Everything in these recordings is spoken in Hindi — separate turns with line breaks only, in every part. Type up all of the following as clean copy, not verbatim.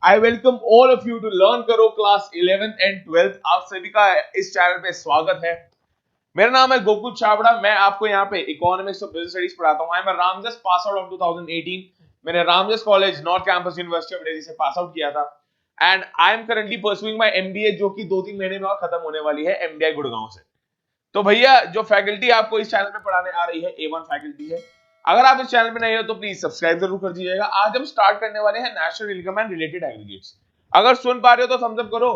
I welcome all of you to learn करो क्लास 11th एंड 12th। आप सभी का इस चैनल पे स्वागत है। मेरा नाम है गोकुल छाबड़ा। मैं आपको यहाँ पे इकोनॉमिक्स और बिजनेस स्टडीज पढ़ाता हूँ। I am Ramjas pass out of 2018। मैंने Ramjas college north campus university of Delhi से पास आउट किया था and I am currently pursuing my MBA, जो कि 2-3 महीने में और खत्म होने वाली है एमबीए गुड़गांव से। तो भैया जो फैकल्टी आपको इस चैनल पे पढ़ाने आ रही है A1 फैकल्टी है। अगर आप इस चैनल पे नए हो तो प्लीज सब्सक्राइब जरूर कर दीजिएगा। आज हम स्टार्ट करने वाले हैं national income and related aggregates. अगर सुन पा रहे हो तो थम्स अप करो,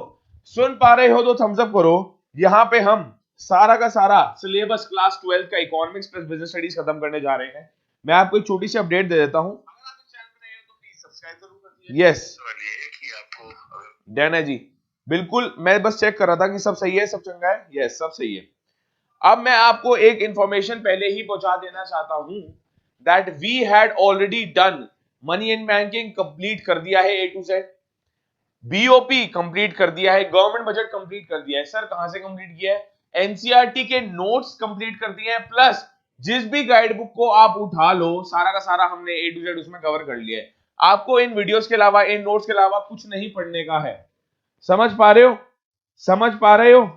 सुन पा रहे हो तो थम्स अप करो। यहाँ पे हम सारा का सारा सिलेबस क्लास 12 का इकोनॉमिक्स प्लस बिजनेस स्टडीज खत्म करने जा रहे हैं। मैं आपको एक छोटी सी अपडेट दे देता हूँ। अगर आप इस चैनल पे नए हो तो प्लीज सब्सक्राइब जरूर कर दीजिएगा। यस डैना जी, बिल्कुल मैं बस चेक कर रहा था कि सब सही है, सब चंगा है। यस सब सही है। अब मैं आपको एक इंफॉर्मेशन पहले ही पहुंचा देना चाहता हूं that we had already done money in banking, complete कर दिया है A to Z। BOP complete कर दिया है, गवर्नमेंट बजट कंप्लीट कर दिया है। सर कहां से कंप्लीट किया है? एनसीईआरटी के नोट्स कंप्लीट कर दिए हैं, प्लस जिस भी गाइड बुक को आप उठा लो सारा का सारा हमने A to Z उसमें कवर कर लिया है। आपको इन वीडियोस के अलावा, इन नोट्स के अलावा कुछ नहीं पढ़ने का है। समझ पा रहे हो? समझ पा रहे हो?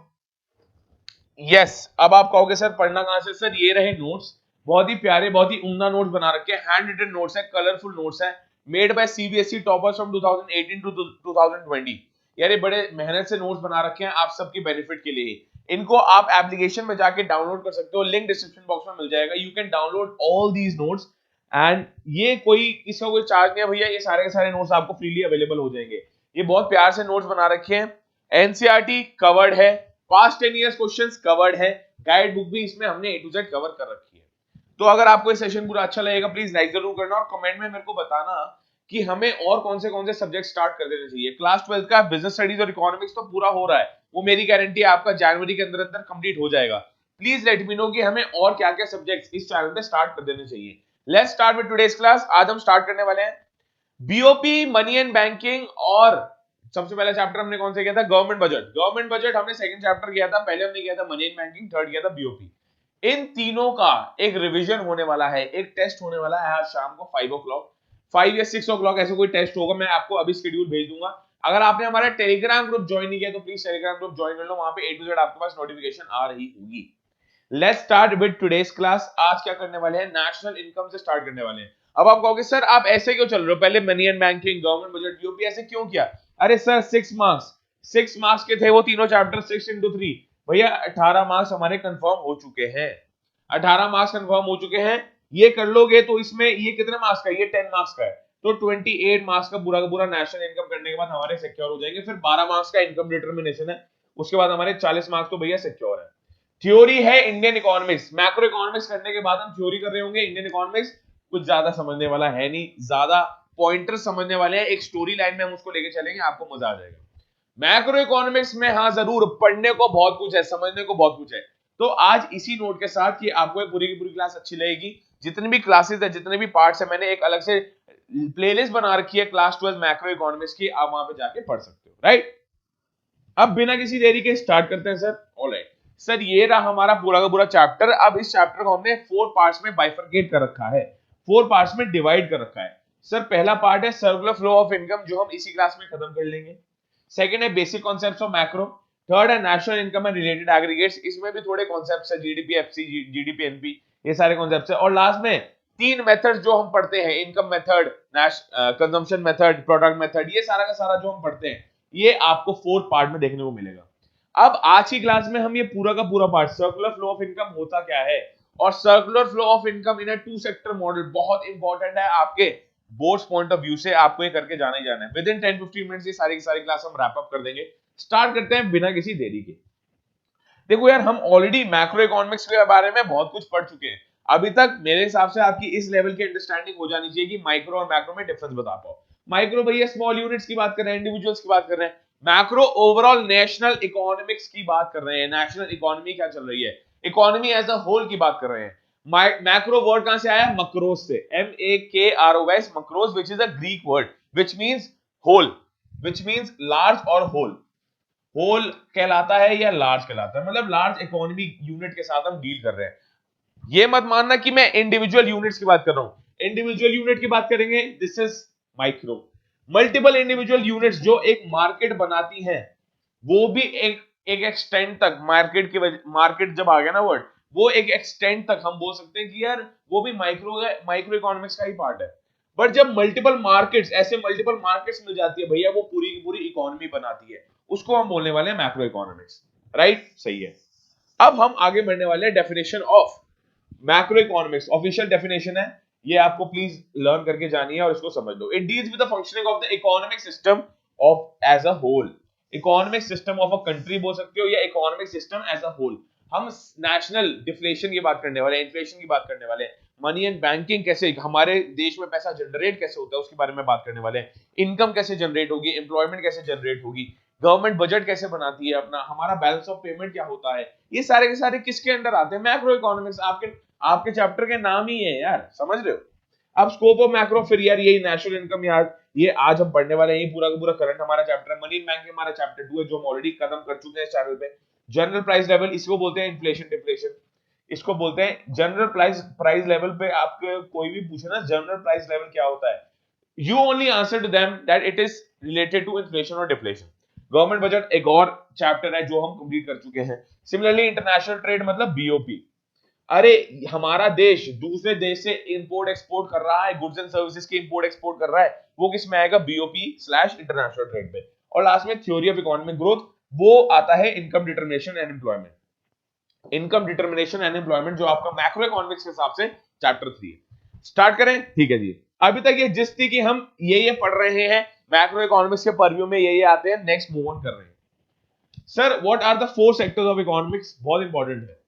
यस अब आप कहोगे सर पढ़ना कहां से? सर ये रहे नोट्स, बहुत ही प्यारे, बहुत ही उम्दा नोट्स बना रखे हैं। हैंड रिटन नोट्स है, कलरफुल नोट्स है, made by CBSE toppers from 2018 to 2020। यार बड़े मेहनत से नोट्स बना रखे हैं आप सबके बेनिफिट के लिए। इनको आप एप्लीकेशन में जाके डाउनलोड कर सकते हो, लिंक डिस्क्रिप्शन बॉक्स में मिल जाएगा। You can download all these notes and ये कोई इसका कोई चार्ज नहीं है भैया, ये सारे के सारे नोट्स आपको फ्रीली अवेलेबल हो जाएंगे। ये बहुत प्यार से नोट्स बना रखे हैं। एनसीईआरटी कवर्ड है, पास्ट 10 इयर्स क्वेश्चंस कवर्ड है, गाइड बुक भी इसमें हमने A to Z कवर कर रखी है। तो अगर आपको ये सेशन पूरा अच्छा लगेगा प्लीज लाइक जरूर करना और कमेंट में मेरे को बताना कि हमें और कौन से सब्जेक्ट स्टार्ट कर देने चाहिए। क्लास 12 का बिजनेस स्टडीज और इकोनॉमिक्स तो पूरा हो रहा है, वो मेरी गारंटी है आपका जनवरी के अंदर अंदर कंप्लीट हो जाएगा। प्लीज लेट मी नो कि हमें और क्या क्या सब्जेक्ट्स इस चैनल पे स्टार्ट कर देने चाहिए। Let's start with today's class. आज हम स्टार्ट करने वाले हैं बीओपी, मनी एंड बैंकिंग, और सबसे पहला चैप्टर हमने कौन सा किया था? Government budget. गवर्नमेंट बजट हमने सेकंड चैप्टर किया था, पहले हमने किया था मनी एंड बैंकिंग, थर्ड किया था बीओपी। इन तीनों का एक रिवीजन होने वाला है, एक टेस्ट होने वाला है आज शाम को 5 o'clock, 5 या 6 o'clock ऐसे कोई टेस्ट होगा। मैं आपको अभी शेड्यूल भेज दूंगा। अगर आपने हमारा टेलीग्राम ग्रुप ज्वाइन नहीं किया तो प्लीज टेलीग्राम ग्रुप ज्वाइन कर लो, वहां पे A to Z आपके पास नोटिफिकेशन आ रही होगी। Let's start with today's class. आज क्या करने वाले हैं? नेशनल इनकम से स्टार्ट करने वाले हैं। अब आप कहोगे सर आप ऐसे क्यों चल रहे हो, पहले money and banking, government budget, BOP ऐसे क्यों किया? अरे सर 6 मार्क्स के थे वो तीनों चैप्टर, 6 into 3 भैया 18 मार्क्स हमारे कंफर्म हो चुके हैं। 18 मार्क्स कंफर्म हो चुके हैं। ये कर लोगे तो इसमें ये कितने मार्क्स का है? ये 10 मार्क्स का है, तो 28 मार्क्स का पूरा नेशनल इनकम करने के बाद हमारे सिक्योर हो जाएंगे। फिर 12 मार्क्स का इनकम डिटर्मिनेशन है, उसके बाद हमारे 40 मार्क्स तो भैया सिक्योर है। थ्योरी है इंडियन इकोनॉमिक्स, मैक्रो इकोनॉमिक्स करने के बाद हम थ्योरी कर रहे होंगे। इंडियन इकोनॉमिक्स कुछ ज्यादा समझने वाला है नहीं, ज्यादा पॉइंटर समझने वाले हैं। एक स्टोरी लाइन में हम उसको लेके चलेंगे, आपको मजा आ जाएगा। मैक्रो इकोनॉमिक्स में हाँ जरूर पढ़ने को बहुत कुछ है, समझने को बहुत कुछ है। तो आज इसी नोट के साथ कि आपको ये पूरी की पूरी क्लास अच्छी लगेगी। जितनी भी क्लासेस है, जितने भी पार्ट्स है, मैंने एक अलग से प्लेलिस्ट बना रखी है क्लास 12 मैक्रो इकोनॉमिक्स की, आप वहां पे जाके पढ़ सकते हो। राइट, अब बिना किसी देरी के स्टार्ट करते हैं सर। ऑलराइट सर, ये रहा हमारा पूरा का पूरा चैप्टर। अब इस चैप्टर को हमने 4 पार्ट्स में बाइफरकेट कर रखा है, 4 पार्ट्स में डिवाइड कर रखा है। सर पहला पार्ट है सर्कुलर फ्लो ऑफ इनकम, जो हम इसी क्लास में खत्म कर लेंगे। सेकंड है basic concepts of macro. Third है national income and related aggregates, इसमें भी थोड़े कॉन्सेप्ट्स है, जीडीपी, एफसी, जीडीपी, एनपी, ये सारे कॉन्सेप्ट्स है। और लास्ट में 3 मेथड्स जो हम पढ़ते हैं, income method, consumption method, product method, ये सारा का सारा जो हम पढ़ते हैं ये आपको 4th पार्ट में देखने को मिलेगा। अब आज की क्लास में हम ये पूरा का पूरा part, circular flow of income होता क्या है और circular flow of income in a 2 sector model, बहुत इंपॉर्टेंट है आपके बोर्ड्स पॉइंट ऑफ व्यू से, आपको ये करके जाना ही जाना है। विद इन 10-15 मिनट्स ये सारी की सारी क्लास हम रैप अप कर देंगे। स्टार्ट करते हैं बिना किसी देरी के। देखो यार, हम ऑलरेडी मैक्रो इकोनॉमिक्स के बारे में बहुत कुछ पढ़ चुके हैं। अभी तक मेरे हिसाब से आपकी इस लेवल की अंडरस्टैंडिंग हो जानी चाहिए कि माइक्रो और मैक्रो में डिफरेंस बता पाओ। माइक्रो भैया स्मॉल यूनिट्स की बात कर रहे हैं, इंडिविजुअल्स की बात कर रहे हैं। मैक्रो ओवरऑल नेशनल इकोनॉमिक्स की बात कर रहे हैं, नेशनल इकोनॉमी क्या चल रही है, इकोनॉमी एज अ होल की बात कर रहे हैं। मैक्रो वर्ड कहां से आया? मक्रोस से, MAKROS, makros, which is a Greek word which means whole, which means large or whole. Whole कहलाता है या लार्ज कहलाता है, मतलब लार्ज इकोनॉमी यूनिट के साथ हम डील कर रहे हैं। ये मत मानना कि मैं इंडिविजुअल यूनिट्स की बात कर रहा हूं। इंडिविजुअल यूनिट की बात करेंगे, this is micro. Multiple individual units जो एक मार्केट बनाती हैं, वो भी एक एक्सटेंट तक मार्केट की मार्केट जब आ गया ना वर्ड, वो एक एक्सटेंट तक हम बोल सकते हैं कि यार वो भी माइक्रो इकोनॉमिक्स का ही पार्ट है। बट जब मल्टीपल मार्केट्स, ऐसे मल्टीपल मार्केट्स मिल जाती है भैया, वो पूरी की पूरी इकोनॉमी बनाती है, उसको हम बोलने वाले हैं मैक्रो इकोनॉमिक्स। राइट, सही है। अब हम आगे बढ़ने वाले हैं definition of macro economics. Official definition है ये, आपको प्लीज लर्न करके जानिए और इसको समझ लो। It deals with the functioning of the economic system of as a whole. Economic system of a country बोल सकते हो, या economic system as a whole. हम नेशनल डिफ्लेशन की बात करने वाले हैं, इन्फ्लेशन की बात करने वाले हैं, मनी एंड बैंकिंग, कैसे हमारे देश में पैसा जनरेट कैसे होता है उसके बारे में बात करने वाले हैं, इनकम कैसे जनरेट होगी, एम्प्लॉयमेंट कैसे जनरेट होगी, गवर्नमेंट बजट कैसे बनाती है अपना, हमारा बैलेंस ऑफ पेमेंट क्या होता है, ये सारे के सारे किसके अंडर आते हैं? Macro economics. आपके आपके चैप्टर के नाम ही है यार, समझ रहे हो? अब स्कोप ऑफ मैक्रो, फिर यार यही नेशनल इनकम, यार ये आज हम पढ़ने वाले हैं, ये पूरा का पूरा करंट हमारा चैप्टर है। मनी बैंक हमारा चैप्टर 2 है, जो हम ऑलरेडी खत्म कर चुके हैं इस चैनल पे। जनरल प्राइस लेवल, इसको बोलते हैं इन्फ्लेशन डिफ्लेशन, इसको बोलते हैं जनरल प्राइस प्राइस लेवल पे। आपके कोई भी पूछे ना जनरल प्राइस लेवल क्या होता है, you only answer to them that it is related to inflation और डिफ्लेशन। गवर्नमेंट बजट एक और चैप्टर है जो हम कंप्लीट कर चुके हैं। सिमिलरली इंटरनेशनल ट्रेड मतलब बीओपी। अरे हमारा देश दूसरे देश से इंपोर्ट एक्सपोर्ट कर रहा है, गुड्स एंड सर्विसेज के इंपोर्ट एक्सपोर्ट कर रहा है, वो किस में आएगा? बीओपी स्लैश इंटरनेशनल ट्रेड पे। और लास्ट में थ्योरी ऑफ इकोनॉमिक ग्रोथ, वो आता है income determination and employment. Income determination and employment जो आपका मैक्रो इकोनॉमिक्स के हिसाब से चैप्टर 3 है। स्टार्ट करें? ठीक है जी। अभी तक ये जिस थी कि हम ये पढ़ रहे हैं मैक्रो इकोनॉमिक्स के परव्यू में, ये आते हैं। नेक्स्ट मूव ऑन कर रहे हैं। Sir what are the 4 sectors of economics? बहुत इंपॉर्टेंट है।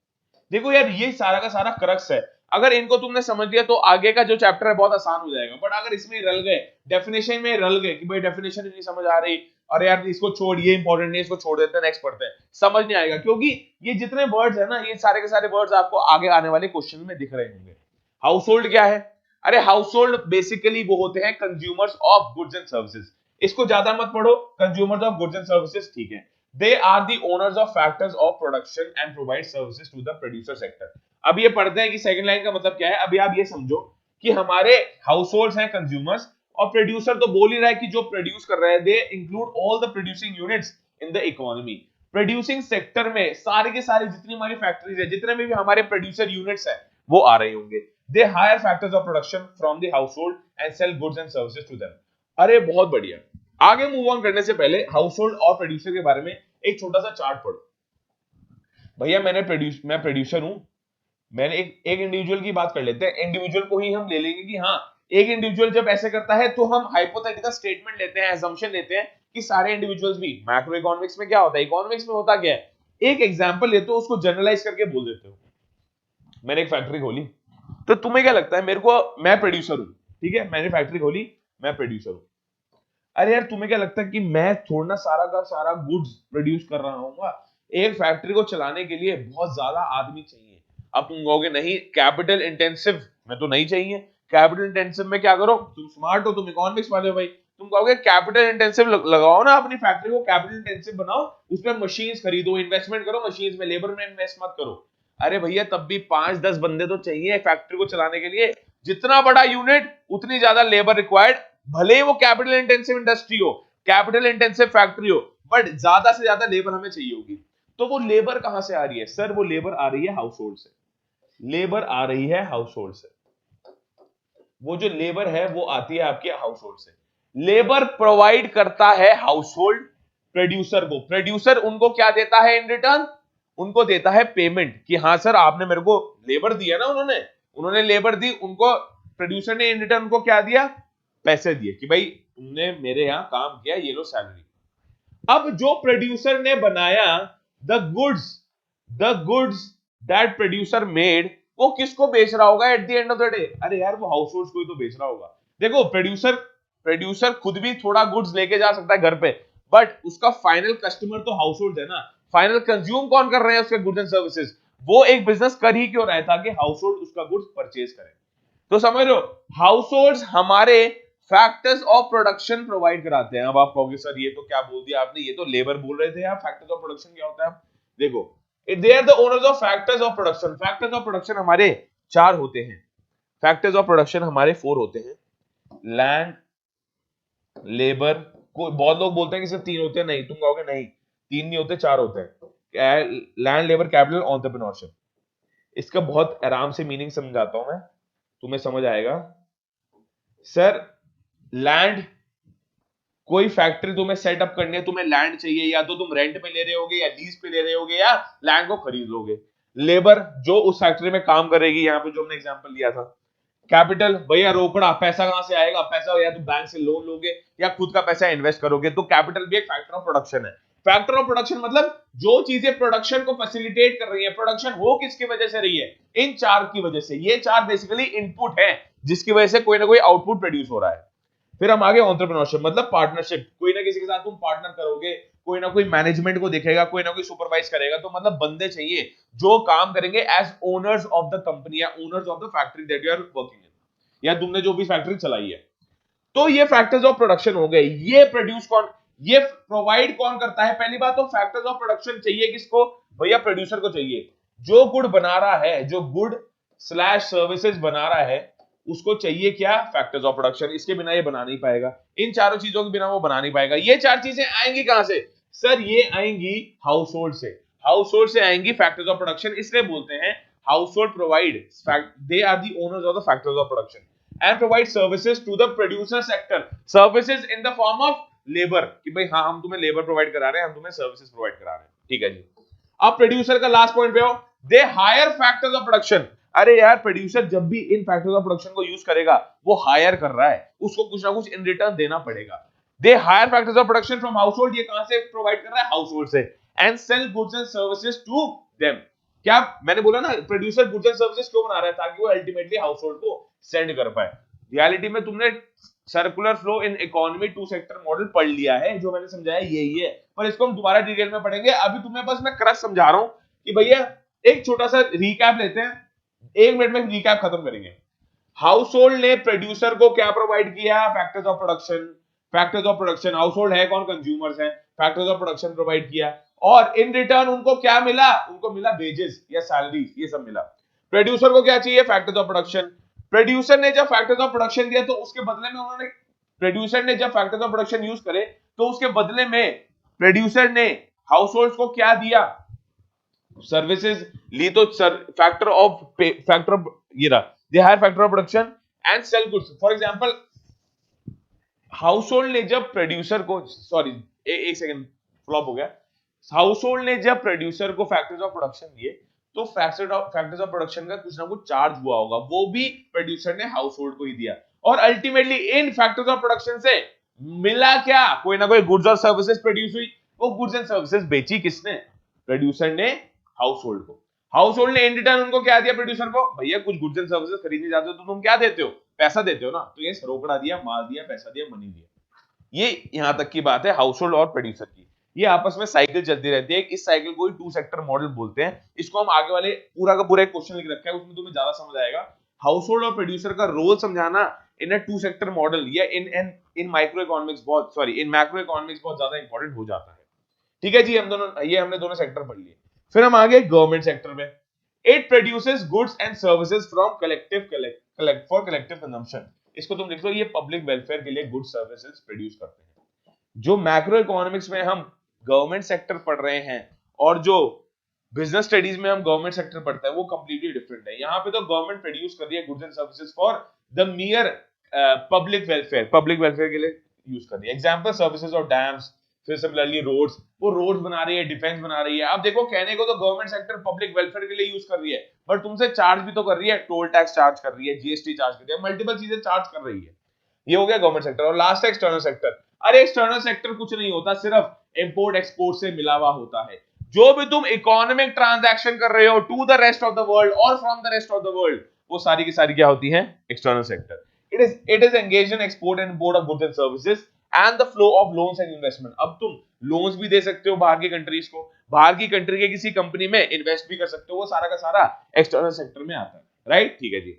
देखो यार, ये सारा का सारा क्रक्स है। अगर इनको तुमने समझ लिया तो आगे का जो चैप्टर है बहुत आसान हो जाएगा। बट अगर इसमें रल गए, डेफिनेशन में रल गए कि भाई डेफिनेशन नहीं समझ आ रही, अरे यार इसको छोड़, ये इंपॉर्टेंट नहीं, इसको छोड़ देते हैं, नेक्स्ट पढ़ते हैं, समझ नहीं आएगा। क्योंकि ये जितने वर्ड्स है ना, ये सारे के सारे वर्ड्स आपको आगे आने वाले क्वेश्चन में दिख रहे होंगे। हाउस होल्ड क्या है? अरे हाउस होल्ड बेसिकली वो होते हैं consumers of goods and services. इसको ज्यादा मत पढ़ो, consumers of goods and services, ठीक है। They are the owners of factors of production and provide services to the producer sector. अब ये पढ़ते हैं कि सेकंड लाइन का मतलब क्या है। अभी आप ये समझो कि हमारे हाउस होल्ड्स हैं कंज्यूमर्स, और प्रोड्यूसर तो बोल ही रहा है कि जो प्रोड्यूस कर रहे हैं, they include all the producing units in the economy. Producing sector में सारे के सारे जितनी हमारी फैक्ट्रीज है, जितने भी हमारे प्रोड्यूसर यूनिट्स है, वो आ रहे होंगे। They hire factors of production from the household and sell goods and services to them. अरे बहुत बढ़िया। आगे मूव ऑन करने से पहले हाउस होल्ड और प्रोड्यूसर के बारे में एक छोटा सा चार्ट पढ़ो भैया। मैं प्रोड्यूसर हूं। मैंने एक इंडिविजुअल की बात कर लेते हैं। इंडिविजुअल को ही हम ले लेंगे कि हाँ, एक इंडिविजुअल जब ऐसे करता है तो हम हाइपोथेटिकल स्टेटमेंट लेते हैं, असम्पशन लेते हैं कि सारे इंडिविजुअल्स भी। मैक्रो इकोनॉमिक्स में क्या होता है, इकोनॉमिक्स में होता क्या है, एक एग्जांपल लेते हो, उसको जनरलाइज करके बोल देते हो। मैंने एक फैक्ट्री खोली, तो तुम्हें क्या लगता है, मेरे को, मैं प्रोड्यूसर हूं, ठीक है, मैंने फैक्ट्री खोली, मैं प्रोड्यूसर हूं। अरे यार तुम्हें क्या लगता है कि मैं थोड़ा ना सारा का सारा गुड्स प्रोड्यूस कर रहा हूँ? एक फैक्ट्री को चलाने के लिए बहुत ज्यादा आदमी चाहिए। अब तुम कहोगे नहीं, कैपिटल इंटेंसिव में तो नहीं चाहिए। कैपिटल इंटेंसिव में क्या करो, तुम स्मार्ट हो, तुम इकोनॉमिक्स वाले हो भाई, तुम कहोगे कैपिटल इंटेंसिव लगाओ ना, अपनी फैक्ट्री को कैपिटल इंटेंसिव बनाओ, उसमें मशीन्स खरीदो, इन्वेस्टमेंट करो मशीन्स में, लेबर में इन्वेस्ट मत करो। अरे भैया तब भी 5-10 बंदे तो चाहिए फैक्ट्री को चलाने के लिए। जितना बड़ा यूनिट उतनी ज्यादा लेबर रिक्वायर्ड, भले ही वो कैपिटल इंटेंसिव इंडस्ट्री हो, कैपिटल इंटेंसिव फैक्ट्री हो, बट ज्यादा से ज्यादा लेबर हमें चाहिए होगी। तो वो लेबर कहां से आ रही है? सर वो लेबर आ रही है हाउस होल्ड से। लेबर आ रही है हाउस होल्ड से। वो जो लेबर है वो आती है आपके हाउस होल्ड से। लेबर प्रोवाइड करता है हाउस होल्ड प्रोड्यूसर को। प्रोड्यूसर उनको क्या देता है इन रिटर्न? उनको देता है पेमेंट कि हाँ सर आपने मेरे को लेबर दिया ना, उन्होंने लेबर दी, उनको प्रोड्यूसर ने इन रिटर्न उनको क्या दिया? पैसे दिए कि भाई तुमने मेरे यहां काम किया, ये लो सैलरी। अब जो प्रोड्यूसर ने बनाया the goods that producer made, वो किसको बेच रहा होगा at the end of the day? अरे यार वो हाउस होल्ड को ही तो बेच रहा होगा। देखो प्रोड्यूसर खुद भी थोड़ा गुड्स लेके जा सकता है घर पे, बट उसका फाइनल कस्टमर तो हाउस होल्ड है ना। फाइनल कंज्यूम कौन कर रहे हैं उसके गुड्स एंड सर्विसेज? वो एक बिजनेस कर ही क्यों रहा है? ताकि हाउस होल्ड उसका गुड्स परचेज करे। तो समझ रहे हो, हाउस होल्ड हमारे फैक्टर्स ऑफ प्रोडक्शन प्रोवाइड कराते हैं। अब आप कहोगे सर ये तो क्या बोल दिया आपने, ये तो लेबर बोल रहे थे आप, फैक्टर्स ऑफ प्रोडक्शन क्या होता है? देखो, they are the owners of factors of production. Factors of production हमारे 4 होते हैं। फैक्टर्स ऑफ प्रोडक्शन हमारे 4 होते हैं। लैंड, लेबर, को बहुत लोग बोलते हैं कि सिर्फ 3 होते हैं, नहीं, तुम कहोगे नहीं 3 नहीं होते, 4 होते हैं। Land, labour, capital, entrepreneurship. इसका बहुत आराम से मीनिंग समझाता हूं मैं, तुम्हें समझ आएगा। सर, लैंड, कोई फैक्ट्री तुम्हें सेटअप करनी है, तुम्हें लैंड चाहिए, या तो तुम रेंट पे ले रहे होगे या लीज पे ले रहे होगे या लैंड को खरीद लोगे। लेबर, जो उस फैक्ट्री में काम करेगी, यहां पे जो हमने एग्जांपल लिया था। कैपिटल, भैया रोकड़ा, पैसा कहां से आएगा, पैसा या तो बैंक से लोन लोगे या खुद का पैसा इन्वेस्ट करोगे, तो कैपिटल भी एक फैक्टर ऑफ प्रोडक्शन है। फैक्टर ऑफ प्रोडक्शन मतलब जो चीजें प्रोडक्शन को फैसिलिटेट कर रही है, प्रोडक्शन हो किसकी वजह से रही है, इन 4 की वजह से। ये 4 बेसिकली इनपुट है जिसकी वजह से कोई ना कोई आउटपुट प्रोड्यूस हो रहा है। फिर हम आगे एंटरप्रेन्योरशिप, मतलब पार्टनरशिप, कोई ना किसी के साथ तुम पार्टनर करोगे, कोई ना कोई मैनेजमेंट को देखेगा, कोई ना कोई सुपरवाइज करेगा, तो मतलब बंदे चाहिए जो काम करेंगे as owners of the company या owners of the factory that you are working in, या तुमने जो भी फैक्ट्री चलाई है। तो ये फैक्टर्स ऑफ प्रोडक्शन हो गए। ये प्रोड्यूस कौन, ये प्रोवाइड कौन करता है, पहली बात तो फैक्टर्स ऑफ प्रोडक्शन चाहिए किसको, भैया प्रोड्यूसर को चाहिए। जो गुड बना रहा है, जो गुड स्लैश सर्विसेज बना रहा है, उसको चाहिए क्या, फैक्टर्स ऑफ प्रोडक्शन। इसके बिना ये बना नहीं पाएगा, इन चारों चीजों के बिना वो बना नहीं पाएगा। ये 4 चीजें आएंगी कहां से, सर ये आएंगी हाउस होल्ड से। हाउस होल्ड से आएंगी फैक्टर्स ऑफ प्रोडक्शन, इसलिए बोलते हैं household provide, they are the owners of the factors of production and provide services to the producer sector, services in the form of labor, कि भाई हाँ हम तुम्हें लेबर प्रोवाइड करा रहे हैं, हम तुम्हें सर्विसेज प्रोवाइड करा रहे हैं, ठीक है जी। अब प्रोड्यूसर का लास्ट पॉइंट पे आओ, दे हायर फैक्टर्स ऑफ प्रोडक्शन। अरे यार, प्रोड्यूसर जब भी इन फैक्टर्स ऑफ प्रोडक्शन को यूज करेगा, वो हायर कर रहा है, उसको कुछ ना कुछ इन रिटर्न देना पड़ेगा। They hire factors of production from household, ये कहां से प्रोवाइड कर रहा है, हाउस होल्ड से, and sell goods and services to them. क्या मैंने बोला ना, प्रोड्यूसर गुड्स एंड सर्विसेज क्यों बना रहा है, ताकि वो अल्टीमेटली हाउस होल्ड को सेंड कर पाए। रियलिटी में तुमने circular flow in economy 2 sector model पढ़ लिया है, जो मैंने समझाया यही है, पर इसको हम दोबारा डिटेल में पढ़ेंगे। अभी तुम्हें बस मैं क्रक्स समझा रहा हूं कि भैया एक छोटा सा रिकैप लेते हैं, 1 मिनट में रिकैप खत्म करेंगे। हाउस होल्ड ने प्रोड्यूसर को क्या प्रोवाइड किया, factors of production. Factors of production, house hold है कौन, कंज्यूमर्स हैं, फैक्टर्स ऑफ प्रोडक्शन प्रोवाइड किया, और इन रिटर्न उनको क्या मिला, उनको मिला वेजेस या सैलरीज, ये सब मिला। प्रोड्यूसर को क्या चाहिए, फैक्टर्स ऑफ प्रोडक्शन। प्रोड्यूसर ने जब फैक्टर्स ऑफ प्रोडक्शन दिया, तो उसके बदले में उन्होंने, प्रोड्यूसर ने जब फैक्टर्स ऑफ प्रोडक्शन यूज करे, तो उसके बदले में प्रोड्यूसर ने हाउस होल्ड को क्या दिया, सर्विसेज ली। तो फैक्टर ऑफ ये रहा, they hire factor of production and sell goods. For example, household ने जब प्रोड्यूसर को, सॉरी एक सेकंड फ्लॉप हो गया, हाउस होल्ड ने जब प्रोड्यूसर को फैक्टर्स ऑफ प्रोडक्शन दिए, तो फैक्टर्स ऑफ प्रोडक्शन का कुछ ना कुछ चार्ज हुआ होगा, वो भी प्रोड्यूसर ने हाउस होल्ड को ही दिया। और ultimately in factors of production से मिला क्या, कोई ना कोई गुड्स और सर्विसेज प्रोड्यूस हुई। वो गुड्स एंड सर्विसेज बेची किसने, प्रोड्यूसर ने हाउस होल्ड को। हाउस होल्ड ने इन रिटर्न उनको क्या दिया, प्रोड्यूसर को, भैया कुछ गुड्स एंड सर्विसेज खरीदने जाते हो तो तुम क्या देते हो, पैसा देते हो ना, तो ये रोकड़ा दिया, माल दिया, पैसा दिया, मनी दिया। ये यहां तक की बात है हाउस होल्ड और प्रोड्यूसर की। ये आपस में साइकिल चलती रहती है, इस साइकिल को ही 2 सेक्टर मॉडल बोलते हैं। इसको हम आगे वाले पूरा का पूरा एक क्वेश्चन लिख रखा है, उसमें तुम्हें ज्यादा समझ आएगा। हाउस होल्ड और प्रोड्यूसर का रोल समझाना इन अ 2 सेक्टर मॉडल या इन माइक्रो इकोनॉमिक्स बहुत, सॉरी इन मैक्रो इकोनॉमिक्स बहुत ज्यादा इंपॉर्टेंट हो जाता है। ठीक है जी, हम दोनों, ये हमने दोनों सेक्टर पढ़ लिए। फिर हम आगे गवर्नमेंट सेक्टर में। It produces goods and services from for collective consumption. इसको तुम लिख लो, ये पब्लिक वेलफेयर के लिए गुड्स सर्विसेज प्रोड्यूस करते हैं। जो मैक्रो इकोनॉमिक्स में हम गवर्नमेंट सेक्टर पढ़ रहे हैं, और जो बिजनेस स्टडीज में हम गवर्नमेंट सेक्टर पढ़ते हैं, वो कंप्लीटली डिफरेंट है। यहाँ पे तो गवर्नमेंट प्रोड्यूस कर रही है goods and services for the मियर public welfare के लिए यूज कर रही है। एग्जांपल, सर्विसेज ऑफ डैम्स, फिर सिमिलरली रोड्स, वो रोड्स बना रही है, डिफेंस बना रही है। अब देखो, कहने को तो गवर्नमेंट सेक्टर पब्लिक वेलफेयर के लिए यूज कर रही है, बट तुमसे चार्ज भी तो कर रही है, टोल टैक्स चार्ज कर रही है, जीएसटी चार्ज कर रही है, मल्टीपल चीजें चार्ज कर रही है। ये हो गया गवर्नमेंट सेक्टर। और लास्ट है एक्सटर्नल सेक्टर। अरे एक्सटर्नल सेक्टर कुछ नहीं होता, सिर्फ इंपोर्ट एक्सपोर्ट से मिला हुआ होता है। जो भी तुम इकोनॉमिक ट्रांजैक्शन कर रहे हो to the rest of the world और from the rest of the world, वो सारी की सारी क्या होती है, external sector. It is engaged in export and import of goods and services and the flow of loans and investment. अब तुम लोन्स भी दे सकते हो बाहर की कंट्रीज को, बाहर की कंट्री के किसी कंपनी में इन्वेस्ट भी कर सकते हो, वो सारा का सारा एक्सटर्नल सेक्टर में आता है, राइट, ठीक है जी।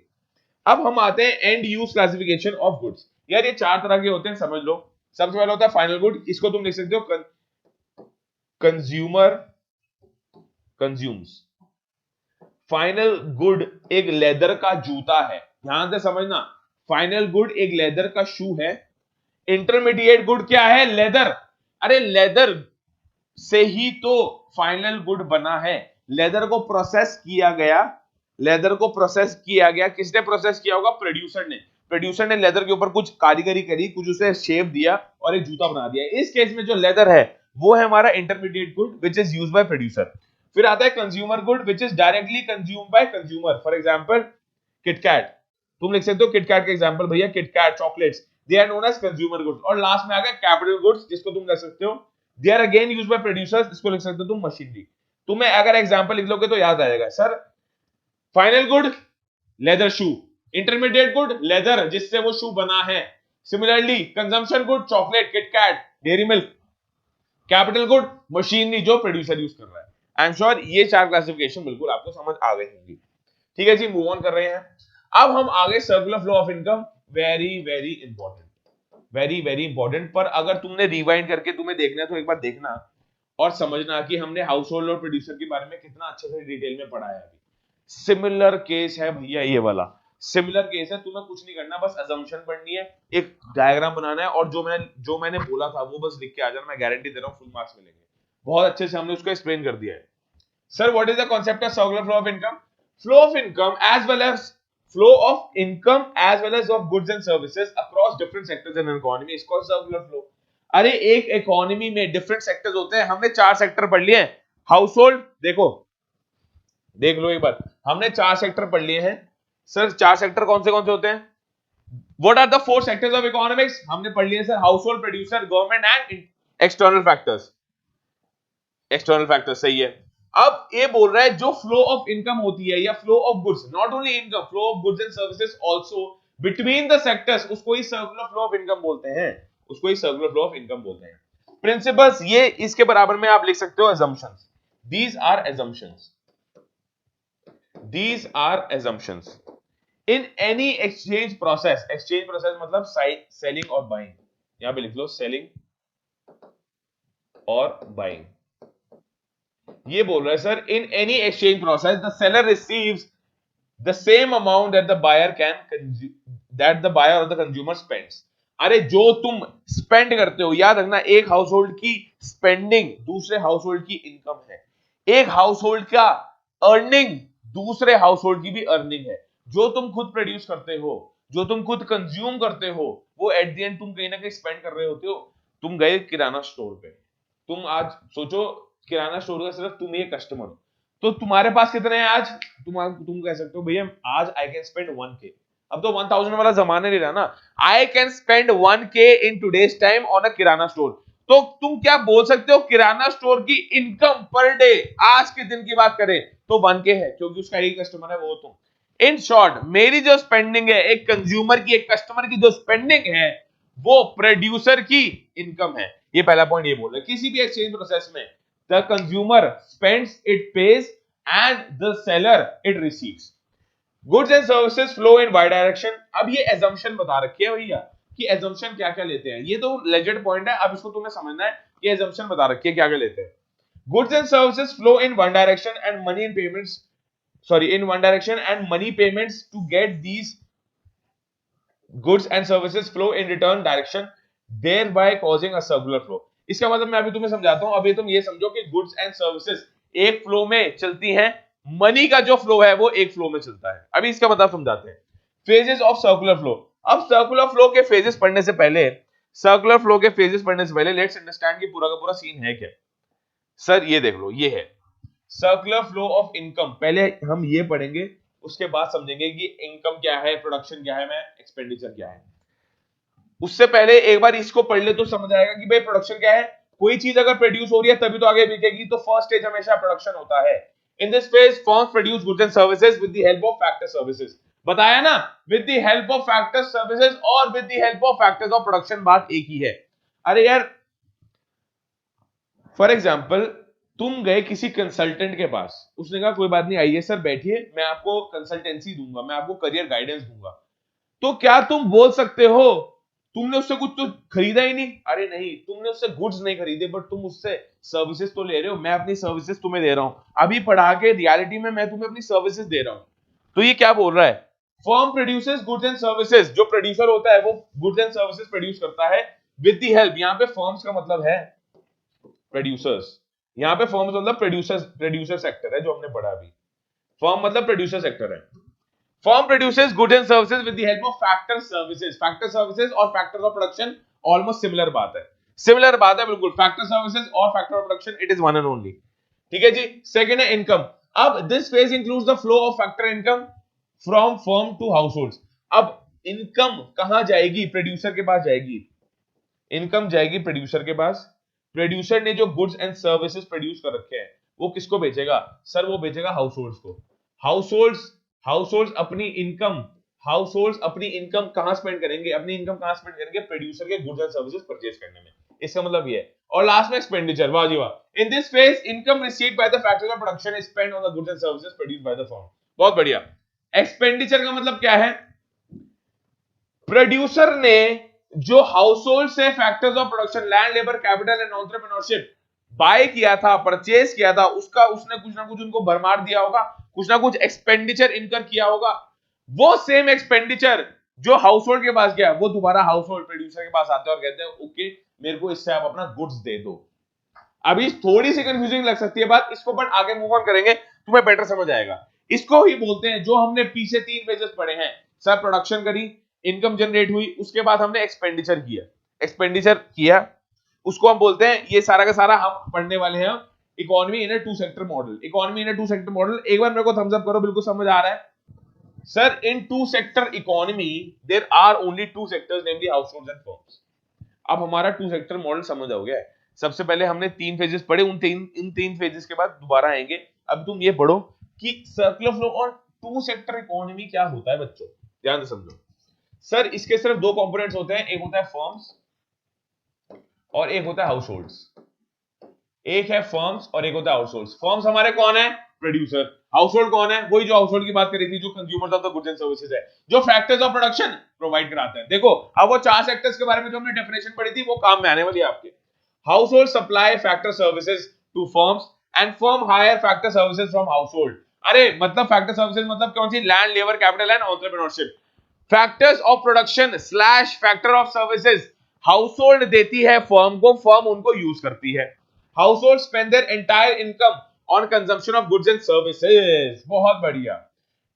अब हम आते हैं and use classification of goods. यार ये 4 तरह के होते हैं, समझ लो। सबसे पहले होता है फाइनल गुड, इसको तुम लिख सकते हो कंज्यूमर कंज्यूम्स। फाइनल गुड एक लेदर का जूता है, ध्यान से समझना। फाइनल गुड एक लेदर का शू है, इंटरमीडिएट गुड क्या है? लेदर। अरे लेदर से ही तो फाइनल गुड बना है। लेदर को प्रोसेस किया गया, लेदर को प्रोसेस किया गया। किसने प्रोसेस किया होगा? प्रोड्यूसर ने। प्रोड्यूसर ने लेदर के ऊपर कुछ कारीगरी करी, कुछ उसे शेप दिया और एक जूता बना दिया। इस केस में जो लेदर है वो है हमारा intermediate good which is used by producer. फिर आता है consumer good which is directly consumed by consumer. For example KitKat, तुम लिख सकते हो किटकैट का एग्जांपल भैया, KitKat chocolates, they are known as consumer goods. और लास्ट में आ गया कैपिटल गुड्स, जिसको तुम लिख सकते हो they are again used by producers, इसको लिख सकते हो तुम मशीनरी। तुम्हें अगर एग्जांपल लिख लोगे तो याद आएगा सर, फाइनल गुड लेदर शू, इंटरमीडिएट गुड लेदर जिससे वो शू बना है, similarly consumption good chocolate KitKat dairy milk, capital good machinery जो प्रोड्यूसर यूज कर रहा है। आई एम श्योर ये चार क्लासिफिकेशन बिल्कुल आपको समझ आ गई होंगी। ठीक है जी, मूव ऑन कर रहे हैं। अब हम आगे circular flow of income, very very important, very very important. पर अगर तुमने रिवाइंड करके तुम्हें देखना है तो एक बार देखना और समझना कि हमने हाउस होल्ड और प्रोड्यूसर के बारे में कितना अच्छे से डिटेल में पढ़ा है। अभी सिमिलर केस है भैया, ये वाला सिमिलर केस है। तुम्हें कुछ नहीं करना, बस अजम्पशन पढ़नी है, एक डायग्राम बनाना है और जो मैंने बोला था वो बस लिख के आ जाना। मैं गारंटी दे रहा हूं फुल मार्क्स मिलेंगे। बहुत अच्छे से हमने उसको एक्सप्लेन कर दिया है। Sir what is the concept of circular flow of income? Flow of income as well as flow of income as well as of goods and services across different sectors in an economy is called circular flow। अरे एक इकोनॉमी में डिफरेंट सेक्टर्स होते हैं, हमने 4 सेक्टर पढ़ लिए हैं। हाउस होल्ड, देखो देख लो एक बार, हमने 4 सेक्टर पढ़ लिए हैं। सर 4 सेक्टर कौन से होते हैं? What are the 4 sectors of economics? हमने पढ़ लिए sir, household, producer, government and external factors. External factors सही है। अब ये बोल रहा है जो फ्लो ऑफ इनकम होती है या flow of goods, not only income, flow of goods and services also between the sectors, उसको ही सर्कुलर फ्लो ऑफ इनकम बोलते हैं, उसको ही सर्कुलर फ्लो ऑफ इनकम बोलते हैं। प्रिंसिपल्स ये इसके बराबर में आप लिख सकते हो assumptions, these are assumptions, these are assumptions in any exchange process। exchange process मतलब सेलिंग और बाइंग, यहां पे लिख लो सेलिंग और बाइंग। ये बोल रहा है sir, in any exchange process the seller receives the same amount that the buyer that the buyer और द कंज्यूमर स्पेंड्स। अरे जो तुम स्पेंड करते हो, याद रखना एक हाउस होल्ड की स्पेंडिंग दूसरे हाउस होल्ड की इनकम है, एक हाउस होल्ड का अर्निंग दूसरे हाउस होल्ड की भी अर्निंग है। जो तुम खुद प्रोड्यूस करते हो, जो तुम खुद कंज्यूम करते हो, वो एट द एंड तुम कहीं ना कहीं स्पेंड कर रहे होते हो। तुम गए किराना स्टोर पे, तुम आज सोचो किराना स्टोर का सिर्फ तुम ही कस्टमर हो, तो तुम्हारे पास कितने हैं आज? तुम कह सकते हो भैया आज आई कैन स्पेंड 1K। अब तो 1000 वाला जमाना नहीं रहा ना, I can spend 1K in today's time on a kirana store. तो तुम क्या बोल सकते हो, किराना स्टोर की इनकम पर डे आज के दिन की बात करें तो 1K है, क्योंकि उसका एक कस्टमर है वो तुम। इन शॉर्ट मेरी जो स्पेंडिंग है, एक कंज्यूमर की, एक कस्टमर की जो स्पेंडिंग है, वो प्रोड्यूसर की इनकम है। ये पहला पॉइंट ये बोल रहा है। किसी भी एक्सचेंज प्रोसेस में the consumer spends, it pays, and the seller it receives। goods and services flow in y direction। अब ये assumption बता रखी है भैया कि assumption क्या क्या लेते हैं, ये तो legit point है। अब इसको तुम्हें समझना है, ये assumption बता रखी है क्या क्या लेते हैं। goods and services flow in one direction and money in payments, sorry, in one direction and money payments to get these goods and services flow in return direction, thereby causing a circular flow। इसका मतलब मैं अभी तुम्हें समझाता हूं। अभी तुम ये समझो कि गुड्स एंड सर्विसेज एक फ्लो में चलती हैं, मनी का जो फ्लो है वो एक फ्लो में चलता है। अभी इसका मतलब समझाते हैं। Phases of circular flow. अब सर्कुलर फ्लो के फेजेस पढ़ने से पहले, सर्कुलर फ्लो के फेजेस पढ़ने से पहले लेट्स अंडरस्टैंड कि पूरा का पूरा सीन है क्या। सर ये देख लो, ये है सर्कुलर फ्लो ऑफ इनकम। पहले हम ये पढ़ेंगे, उसके बाद समझेंगे कि इनकम क्या है, प्रोडक्शन क्या है, मैं एक्सपेंडिचर क्या है। उससे पहले एक बार इसको पढ़ ले तो समझ आएगा कि भाई प्रोडक्शन क्या है। कोई चीज अगर प्रोड्यूस हो रही है तभी तो आगे बिकेगी, तो फर्स्ट स्टेज हमेशा प्रोडक्शन होता है। In this phase firms produce goods and services with the help of factor services. बताया ना, with the help of factor services और with the help of factors of production, बात एक ही है। अरे यार फॉर एग्जांपल तुम गए किसी कंसल्टेंट के पास, उसने कहा कोई बात नहीं आइए सर बैठिए, मैं आपको कंसल्टेंसी दूंगा, मैं आपको करियर गाइडेंस दूंगा। तो क्या तुम बोल सकते हो तुमने उससे कुछ तो खरीदा ही नहीं? अरे नहीं, तुमने उससे गुड्स नहीं खरीदे बट तुम उससे सर्विसेज तो ले रहे हो। मैं अपनी सर्विसेज तुम्हें दे रहा हूं, अभी पढ़ा के रियलिटी में मैं तुम्हें अपनी सर्विसेज दे रहा हूं। तो ये क्या बोल रहा है, firm produces goods and services. जो प्रोड्यूसर होता है वो गुड्स एंड सर्विसेज प्रोड्यूस करता है विद द हेल्प, यहां पे फर्म्स का मतलब है प्रोड्यूसर्स, यहां पे फर्म्स मतलब प्रोड्यूसर सेक्टर है जो हमने पढ़ा अभी। फर्म मतलब प्रोड्यूसर सेक्टर है। Firm produces goods and services with the help of factor services. Factor services और factor of production almost similar बात है, सिमिलर बात है बिल्कुल। फैक्टर सर्विसेज और factor of production it is one and only. ठीक है जी। सेकंड है इनकम। अब this phase includes the flow of factor income from firm to households. अब इनकम कहां जाएगी? प्रोड्यूसर के पास जाएगी। इनकम जाएगी प्रोड्यूसर के पास। प्रोड्यूसर ने जो गुड्स एंड सर्विसेज प्रोड्यूस कर रखे हैं वो किसको बेचेगा? सर वो बेचेगा हाउसहोल्ड्स को। हाउसहोल्ड्स अपनी इनकम कहां स्पेंड करेंगे? अपनी इनकम कहां स्पेंड करेंगे? प्रोड्यूसर के गुड्स एंड सर्विसेज परचेज करने में। इसका मतलब ये है। और लास्ट में एक्सपेंडिचर। वाह जी वाह। इन this phase income received by the factors of production is spent on the goods and services produced by the firm. बहुत बढ़िया। एक्सपेंडिचर का मतलब क्या है? प्रोड्यूसर ने जो हाउसहोल्ड से factors of production, land, labour, capital and entrepreneurship bye किया था, परचेज किया था, उसका उसने कुछ ना कुछ उनको भरमार दिया होगा, कुछ ना कुछ एक्सपेंडिचर इनकर किया होगा। वो सेम एक्सपेंडिचर जो हाउसहोल्ड के पास गया वो दोबारा हाउसहोल्ड प्रोड्यूसर के पास आते हैं और कहते हैं ओके मेरे को इससे आप अपना गुड्स दे दो। अभी थोड़ी सी कंफ्यूजिंग लग सकती है बात, इसको बट आगे मूव ऑन करेंगे तुम्हें बेटर समझ आएगा। इसको ही बोलते हैं जो हमने पीछे 3 पेजेस पढ़े हैं। सर प्रोडक्शन करी, इनकम जनरेट हुई, उसके बाद हमने एक्सपेंडिचर किया, उसको हम बोलते हैं, ये सारा का सारा हम पढ़ने वाले हैं economy in a two sector model. Economy in a two sector model, एक बार मेरे को थम्स अप करो, बिल्कुल समझ आ रहा है? Sir in two sector economy there are only two sectors namely households and firms. अब हमारा टू सेक्टर मॉडल समझ आओ गया। सबसे पहले हमने 3 फेजेस पढ़े, उन तीन फेजेस के बाद दोबारा आएंगे। अब तुम ये पढ़ो कि सर्कुलर फ्लो और टू सेक्टर इकोनॉमी क्या होता है बच्चों, ध्यान से समझो। सर इसके सिर्फ 2 कंपोनेंट्स होते हैं, एक होता है फर्म्स और एक होता है हाउसहोल्ड्स। एक है फर्म्स और एक होता है हाउसहोल्ड्स। फर्म्स हमारे कौन है? प्रोड्यूसर। हाउसहोल्ड कौन है? वही जो हाउसहोल्ड की बात करी थी, जो consumers of the goods and services है, जो फैक्टर्स ऑफ प्रोडक्शन प्रोवाइड कराते हैं। देखो अब वो 4 सेक्टर्स के बारे में जो हमने डेफिनेशन पढ़ी थी वो काम में आने वाली है आपके। Household supply factor services to firms and firm hire factor services from household. अरे मतलब फैक्टर सर्विसेज मतलब कौन सी? Land, labour, capital and entrepreneurship. Factors of production slash factor of services household देती है फर्म को, फर्म उनको यूज करती है। Household spend their entire income on consumption of goods and services. बहुत बढ़िया।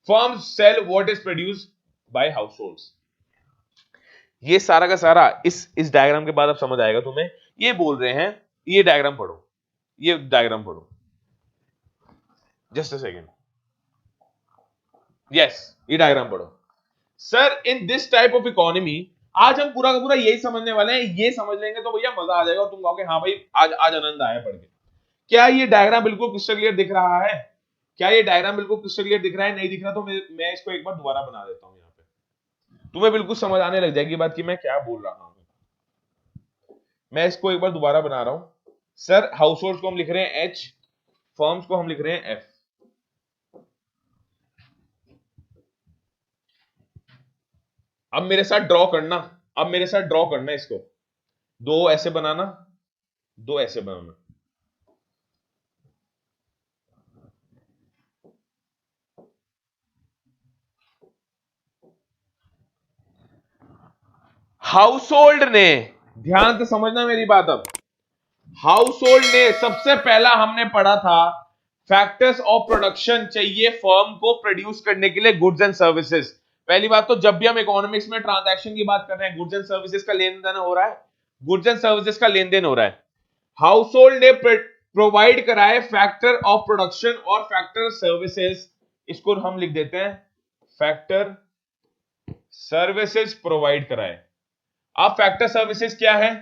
Firms sell what is produced by households. ये सारा का सारा इस डायग्राम के बाद अब समझ आएगा तुम्हें। ये बोल रहे हैं, ये डायग्राम पढ़ो, जस्ट अ सेकेंड। यस, ये डायग्राम पढ़ो। Sir in this type of economy, आज हम पूरा का पूरा यही समझने वाले हैं। ये समझ लेंगे तो भैया मजा आ जाएगा और तुम कहोगे हाँ भाई आज आनंद आया पढ़ के। क्या ये डायग्राम बिल्कुल क्रिस्टल क्लियर दिख रहा है? क्या ये डायग्राम बिल्कुल क्रिस्टल क्लियर दिख रहा है? नहीं दिख रहा तो मैं इसको एक बार दोबारा बना देता हूं। यहाँ पे तुम्हें बिल्कुल समझ आने लग जाएगी बात कि मैं क्या बोल रहा हूं। मैं इसको एक बार दोबारा बना रहा हूं। सर हाउसहोल्ड को हम लिख रहे हैं H, फर्म्स को हम लिख रहे हैं F। अब मेरे साथ ड्रॉ करना, इसको 2 ऐसे बनाना, 2 ऐसे बनाना। हाउसहोल्ड ने, ध्यान से समझना मेरी बात, अब हाउसहोल्ड ने सबसे पहला हमने पढ़ा था फैक्टर्स ऑफ प्रोडक्शन चाहिए फर्म को प्रोड्यूस करने के लिए गुड्स एंड सर्विसेज। पहली बात तो जब भी हम इकोनॉमिक्स में ट्रांजैक्शन की बात कर रहे हैं, गुड्स एंड सर्विसेज का लेन देन हो रहा है, गुड्स एंड सर्विसेज का लेन देन हो रहा है। हाउसहोल्ड ने प्रोवाइड कराए फैक्टर ऑफ प्रोडक्शन और फैक्टर सर्विसेज, इसको हम लिख देते हैं फैक्टर सर्विसेज प्रोवाइड कराए। अब फैक्टर सर्विसेज क्या है?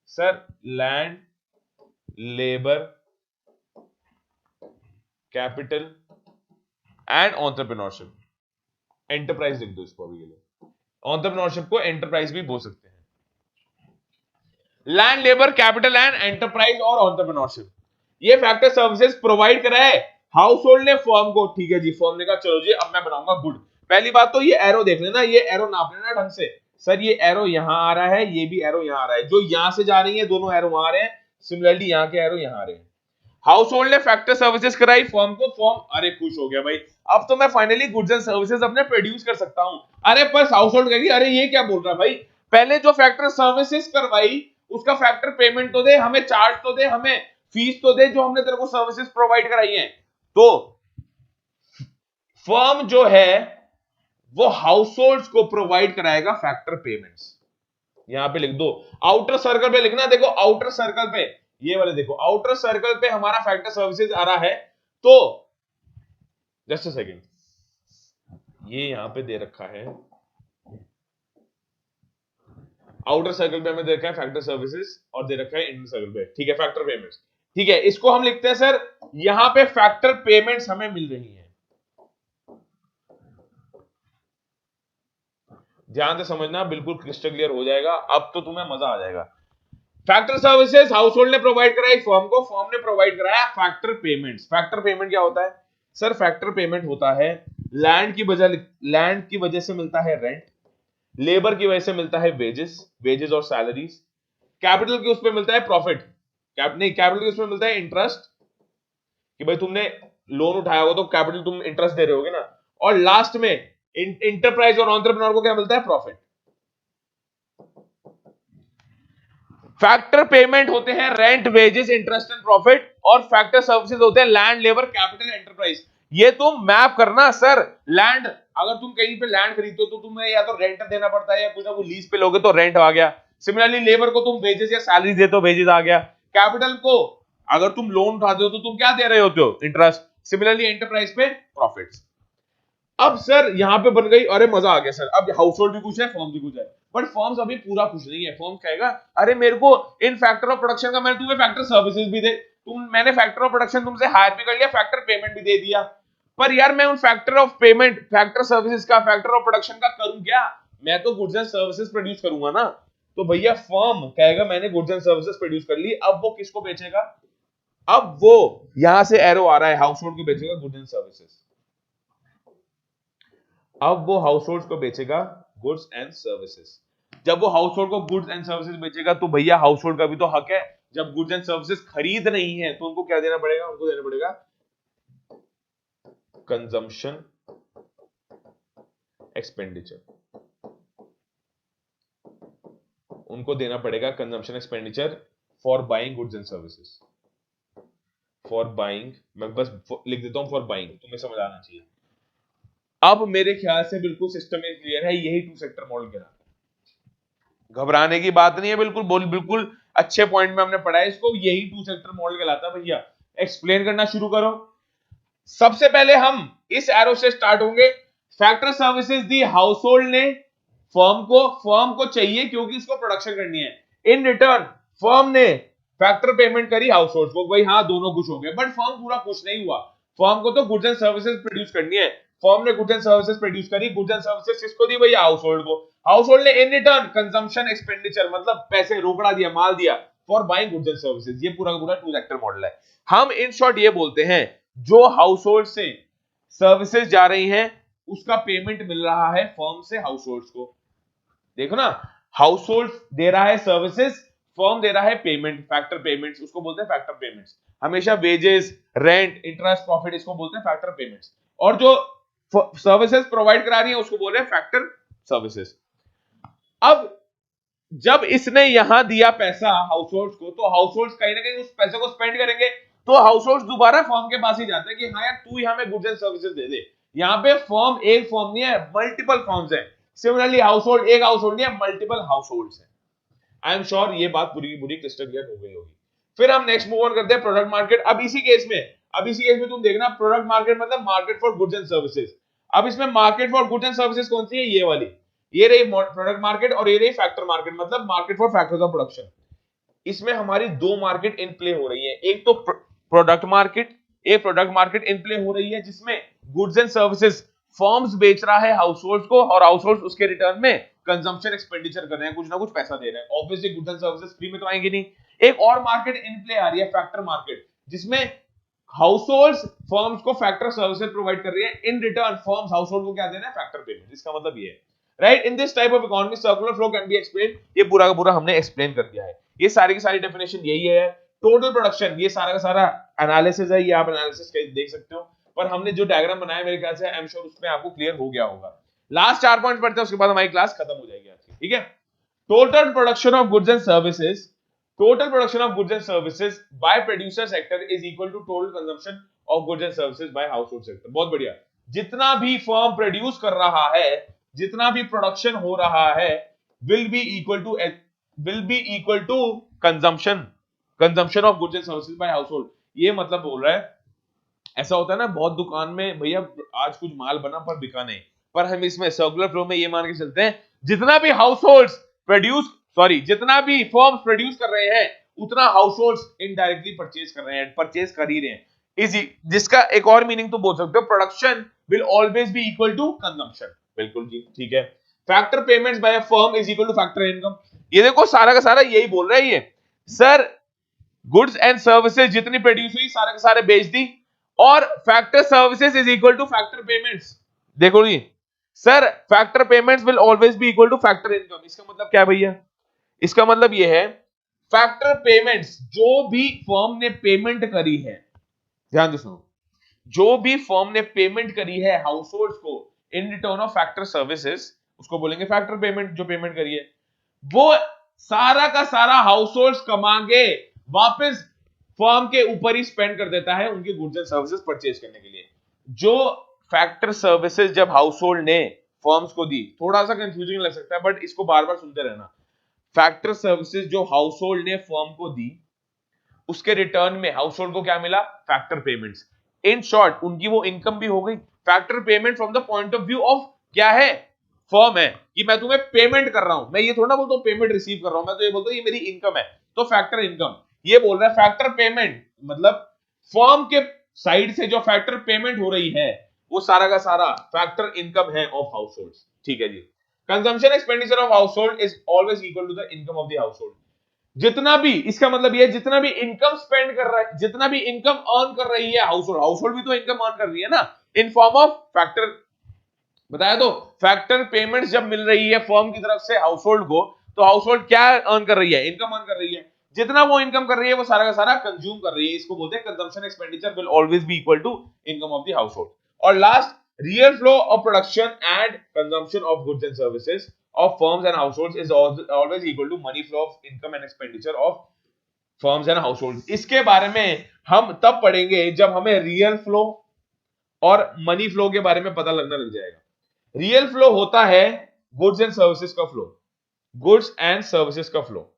Sir land, labour, capital and entrepreneurship. Enterprise लिख दो इसको अभी के लिए। एंटरप्रेन्योरशिप को एंटरप्राइज भी बोल सकते हैं। Land, labour, capital and enterprise और एंटरप्रेन्योरशिप, ये फैक्टर सर्विसेज प्रोवाइड कराए हाउसहोल्ड ने फर्म को। ठीक है जी, फर्म ने कहा चलो जी अब मैं बनाऊंगा गुड। पहली बात तो ये एरो देख लेना, ये एरो नाप लेना ढंग से। सर ये एरो यहां आ रहा है, ये भी एरो यहां आ रहा है, जो यहां से जा रही है दोनों एरो वहां आ रहे हैं, सिमिलरली यहां के एरो यहां आ रहे हैं। हाउसहोल्ड ने फैक्टर सर्विसेज कराई फर्म को, फर्म अरे खुश हो गया भाई, अब तो मैं फाइनली गुड्स एंड सर्विसेज अपने प्रोड्यूस कर सकता हूं। अरे पर हाउसहोल्ड कहेगी अरे ये क्या बोल रहा है भाई, पहले जो फैक्टर सर्विसेज करवाई उसका फैक्टर पेमेंट तो दे, हमें चार्ज तो दे, हमें फीस तो दे जो हमने तेरे को सर्विसेज प्रोवाइड कराई है। तो फर्म जो है वो हाउस होल्ड्स को प्रोवाइड कराएगा फैक्टर पेमेंट्स। यहां पे लिख दो, आउटर सर्कल पे लिखना, देखो आउटर सर्कल पे ये वाले देखो, आउटर सर्कल पे हमारा फैक्टर सर्विसेज आ रहा है। तो जस्ट अ सेकेंड, ये यहां पे दे रखा है, आउटर सर्कल पे हमें दे रखा है फैक्टर सर्विसेज और दे रखा है इनर सर्कल पे, ठीक है, फैक्टर पेमेंट्स। ठीक है, इसको हम लिखते हैं सर, यहां पे फैक्टर पेमेंट्स हमें मिल रही है। ध्यान से समझना, बिल्कुल क्रिस्टल क्लियर हो जाएगा, अब तो तुम्हें मजा आ जाएगा। फैक्टर सर्विसेज हाउस होल्ड ने प्रोवाइड कराई फर्म को, फर्म ने प्रोवाइड कराया फैक्टर पेमेंट्स। फैक्टर पेमेंट क्या होता है सर? फैक्टर पेमेंट होता है लैंड की वजह से मिलता है रेंट, लेबर की वजह से मिलता है वेजेस और सैलरीज, कैपिटल की उसमें मिलता है प्रॉफिट, कैपिटल की उसमें मिलता है इंटरेस्ट, कि भाई तुमने लोन उठाया होगा तो कैपिटल तुम इंटरेस्ट दे रहे होगे ना, और लास्ट में इंटरप्राइज और एंटरप्रेन्योर को क्या मिलता है? प्रॉफिट। फैक्टर पेमेंट होते हैं rent, wages, interest and profit, और फैक्टर सर्विसेज होते हैं लैंड, लेबर, कैपिटल, एंटरप्राइज। ये तुम मैप करना सर। लैंड, अगर तुम कहीं पे लैंड खरीदते हो तो तुम्हें या तो रेंट देना पड़ता है या कुछ ना कुछ लीज पे लोगे तो रेंट आ गया। सिमिलरली लेबर को तुम वेजेस या सैलरी देते हो, वेजेस आ गया। कैपिटल को अगर तुम लोन उठाते हो तो तुम क्या दे रहे होते हो? इंटरेस्ट। सिमिलरली एंटरप्राइज पे प्रॉफिट्स। अब सर यहां पे बन गई, अरे मजा आ गया सर, अब हाउस होल्ड भी कुछ है, फर्म भी कुछ है, बट फर्म्स अभी पूरा कुछ नहीं है। फर्म कहेगा अरे मेरे को इन फैक्टर ऑफ प्रोडक्शन का, मैंने तुम्हें फैक्टर सर्विसेज भी दे, मैंने फैक्टर ऑफ प्रोडक्शन तुमसे हायर भी कर लिया, फैक्टर पेमेंट भी दे दिया, पर यार मैं उन factor of payment, factor services का, फैक्टर ऑफ प्रोडक्शन का करूं क्या? मैं तो गुड्स एंड सर्विसेज प्रोड्यूस करूंगा ना। तो भैया फर्म कहेगा मैंने गुड्स एंड सर्विसेज प्रोड्यूस कर ली, अब वो किसको बेचेगा? अब वो यहां से एरो आ रहा है, हाउस होल्ड को बेचेगा गुड्स एंड सर्विसेज। अब वो हाउस होल्ड को बेचेगा गुड्स एंड सर्विसेज। जब वो हाउस होल्ड को गुड्स एंड सर्विसेज बेचेगा तो भैया हाउस होल्ड का भी तो हक है, जब गुड्स एंड सर्विसेज खरीद नहीं है तो उनको क्या देना पड़ेगा? उनको देना पड़ेगा कंजम्पशन एक्सपेंडिचर, उनको देना पड़ेगा consumption expenditure for buying goods and services. For buying, मैं बस लिख देता हूं फॉर बाइंग, तुम्हें समझ आना चाहिए। अब मेरे ख्याल से बिल्कुल सिस्टम में क्लियर है, यही टू सेक्टर मॉडल कहलाता है। घबराने की बात नहीं है, बिल्कुल अच्छे पॉइंट में हमने पढ़ा है इसको, यही टू सेक्टर मॉडल कहलाता है। भैया एक्सप्लेन करना शुरू करो। सबसे पहले हम इस एरो से स्टार्ट होंगे। Factor services the house hold ने फर्म को चाहिए क्योंकि इसको प्रोडक्शन करनी है। इन रिटर्न फर्म ने फैक्टर पेमेंट करी हाउस होल्ड को। भाई हाँ, दोनों खुश हो गए, बट फर्म पूरा खुश नहीं हुआ। फर्म को तो गुड्स एंड सर्विसेज प्रोड्यूस करनी है। फर्म ने गुड्स एंड सर्विसेज प्रोड्यूस करी, गुड्स एंड सर्विसेज किसको दी? भैया हाउस होल्ड को। हाउस होल्ड ने इन रिटर्न कंजम्पशन एक्सपेंडिचर, मतलब पैसे, रोकड़ा दिया, माल दिया for buying goods and services. ये पूरा का पूरा टू सेक्टर मॉडल है। हम इन शॉर्ट ये बोलते हैं, जो हाउस होल्ड से सर्विसेज जा रही हैं उसका पेमेंट मिल रहा है फर्म से हाउस होल्ड्स को। देखो ना, हाउस होल्ड दे रहा है सर्विसेज, फर्म दे रहा है पेमेंट, फैक्टर पेमेंट्स, उसको बोलते हैं फैक्टर पेमेंट्स। हमेशा वेजेस, रेंट, इंटरेस्ट, प्रॉफिट, इसको बोलते हैं फैक्टर पेमेंट्स। और जो सर्विसेज प्रोवाइड करा रही है उसको बोल रहे हैं फैक्टर सर्विसेज। अब जब इसने यहां दिया पैसा हाउस होल्ड को, तो हाउस होल्ड कहीं ना कहीं उस पैसे को स्पेंड करेंगे, तो हाउस होल्ड दोबारा फर्म के पास ही जाते हैं कि हाँ यार तू ही हमें गुड्स एंड सर्विसेज दे दे। यहां पे फर्म एक फर्म नहीं है, मल्टीपल फर्म्स है। सिमिलरली हाउस होल्ड एक हाउस होल्ड नहीं है, मल्टीपल हाउस होल्ड्स है। आई एम श्योर ये बात पूरी की पूरी क्रिस्टल क्लियर हो गई होगी। फिर हम नेक्स्ट मूव ऑन करते हैं प्रोडक्ट मार्केट। अब इसी केस में तुम देखना, प्रोडक्ट मार्केट मतलब market for goods and services. अब इसमें market for goods and services कौन सी है? ये वाली, ये रही प्रोडक्ट मार्केट, और ये रही फैक्टर मार्केट, मतलब market for factors of production. इसमें हमारी दो मार्केट इन प्ले हो रही है, एक तो प्रोडक्ट मार्केट, एक प्रोडक्ट मार्केट इन प्ले हो रही है जिसमें गुड्स एंड सर्विसेज फर्म्स बेच रहा है हाउस होल्ड को, और हाउस होल्ड उसके रिटर्न में कंजम्पशन एक्सपेंडिचर कर रहे हैं, कुछ ना कुछ पैसा दे रहे हैं। Obviously goods and services free में तो आएंगे नहीं। एक और मार्केट इन प्ले आ रही है, फैक्टर मार्केट, जिसमें हाउस होल्ड्स फर्म्स को फैक्टर सर्विसेज प्रोवाइड कर रही है, in return firms house hold को क्या देना है? Factor payment. इसका मतलब ये है, right? In this type of economy circular flow can be explain. ये पूरा का पूरा हमने एक्सप्लेन कर दिया है। ये सारी की सारी डेफिनेशन यही है। टोटल प्रोडक्शन, ये सारा का सारा एनालिसिस है, ये आप एनालिसिस देख सकते हो, पर हमने जो डायग्राम बनाया मेरे ख्याल से आई एम श्योर उसमें आपको क्लियर हो गया होगा। लास्ट 4 पॉइंट पढ़ते हैं, उसके बाद हमारी क्लास खत्म हो जाएगी आज की, ठीक है? total production of goods and services by producer sector is equal to total consumption of goods and services by household sector। बहुत बढ़िया। जितना भी फर्म प्रोड्यूस कर रहा है, जितना भी प्रोडक्शन हो रहा है, will be equal to consumption of goods and services by household। ये मतलब बोल रहा है, ऐसा होता है ना बहुत दुकान में, भैया आज कुछ माल बना पर बिका नहीं, पर हम इसमें सर्कुलर फ्लो में ये मान के चलते हैं जितना भी हाउसहोल्ड्स प्रोड्यूस जितना भी फर्म्स प्रोड्यूस कर रहे हैं उतना हाउसहोल्ड्स इनडायरेक्टली परचेज कर रहे हैं, परचेज कर ही रहे हैं। इजी, जिसका एक और मीनिंग तो बोल सकते हो, production will always be equal to consumption. बिल्कुल जी, ठीक है। Factor payments by a firm is equal to factor income. ये देखो सारा का सारा यही बोल रहा है ये, सर गुड्स एंड सर्विसेज जितनी प्रोड्यूस हुई सारे के सारे बेच दी, और factor services is equal to factor payments. देखो जी sir, factor payments will always be equal to factor income. इसका मतलब क्या भैया? इसका मतलब ये है फैक्टर पेमेंट्स, जो भी फर्म ने पेमेंट करी है, ध्यान से सुनो, जो भी फर्म ने पेमेंट करी है हाउसहोल्ड्स को in return of factor services, उसको बोलेंगे फैक्टर पेमेंट। जो पेमेंट करी है वो सारा का सारा हाउसहोल्ड्स कमा के वापस फर्म के ऊपर ही स्पेंड कर देता है उनके गुड्स एंड सर्विसेज परचेज करने के लिए। जो फैक्टर सर्विसेज जब हाउसहोल्ड ने फर्म्स को दी, थोड़ा सा कंफ्यूजिंग लग सकता है बट इसको बार बार सुनते रहना। फैक्टर सर्विसेज जो हाउसहोल्ड ने फर्म को दी, उसके रिटर्न में हाउसहोल्ड को क्या मिला? Factor payments. इन शॉर्ट उनकी वो इनकम भी हो गई। Factor payment from the point of view of क्या है? फर्म है कि मैं तुम्हें पेमेंट कर रहा हूं, मैं ये थोड़ा बोलता हूं पेमेंट रिसीव कर रहा हूं, मैं तो ये बोलता हूं ये मेरी इनकम है, तो फैक्टर इनकम। ये बोल रहा है फैक्टर पेमेंट मतलब फर्म के साइड से जो फैक्टर पेमेंट हो रही है वो सारा का सारा फैक्टर इनकम है ऑफ हाउसहोल्ड्स। ठीक है जी। Consumption expenditure of household is always equal to the income of the household. जितना भी, इसका मतलब ये जितना भी इनकम स्पेंड कर रहा है, जितना भी इनकम अर्न कर रही है हाउसहोल्ड, हाउसहोल्ड भी तो इनकम अर्न कर रही है ना इन फॉर्म ऑफ फैक्टर। बताया तो, फैक्टर पेमेंट्स जब मिल रही है फर्म की तरफ से हाउसहोल्ड को, तो हाउसहोल्ड क्या अर्न कर रही है? इनकम अर्न कर रही है। जितना वो इनकम कर रही है वो सारा का सारा कंज्यूम कर रही है। इसको बोलते हैं consumption expenditure will always be equal to income of the household. और last, real flow of production and consumption of goods and services of firms and households is always equal to money flow of income and expenditure of firms and households। इसके बारे में हम तब पढ़ेंगे जब हमें रियल फ्लो और मनी फ्लो के बारे में पता लगना लग जाएगा। रियल फ्लो होता है गुड्स एंड सर्विसेज का फ्लो, गुड्स एंड सर्विसेज का flow.